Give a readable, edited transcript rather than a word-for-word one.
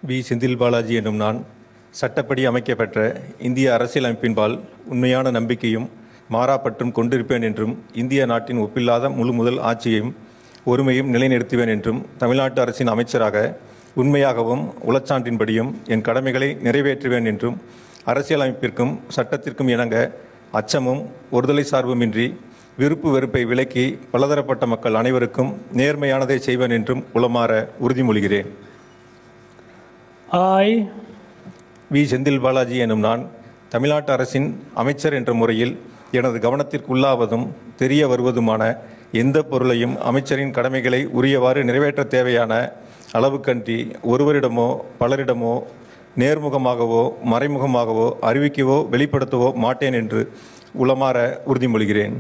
We. Senthil Balaji என்னும் நான் சட்டப்படி அமைக்கப்பெற்ற இந்திய அரசியலமைப்பின்பால் உண்மையான நம்பிக்கையும் மாறாப்பற்றும் கொண்டிருப்பேன் என்றும் இந்திய நாட்டின் ஒப்பில்லாத முழு முதல் ஆட்சியையும் ஒருமையும் நிலைநிறுத்துவேன் என்றும் தமிழ்நாட்டு அரசின் அமைச்சராக உண்மையாகவும் உளச்சான்றின்படியும் என் கடமைகளை நிறைவேற்றுவேன் என்றும் அரசியலமைப்பிற்கும் சட்டத்திற்கும் இணங்க அச்சமும் ஒருதலை சார்புமின்றி விருப்பு வெறுப்பை விலக்கி பலதரப்பட்ட மக்கள் அனைவருக்கும் நேர்மையானதை செய்வேன் என்றும் உளமாற உறுதிமொழிகிறேன். வி. செந்தில் பாலாஜி எனும் நான் தமிழ்நாட்டு அரசின் அமைச்சர் என்ற முறையில் எனது கவனத்திற்குள்ளாவதும் தெரிய வருவதுமான எந்த பொருளையும் அமைச்சரின் கடமைகளை உரியவாறு நிறைவேற்ற தேவையான அளவுக்கன்றி ஒருவரிடமோ பலரிடமோ நேர்முகமாகவோ மறைமுகமாகவோ அறிவிக்கவோ வெளிப்படுத்தவோ மாட்டேன் என்று உளமாற உறுதிமொழிகிறேன்.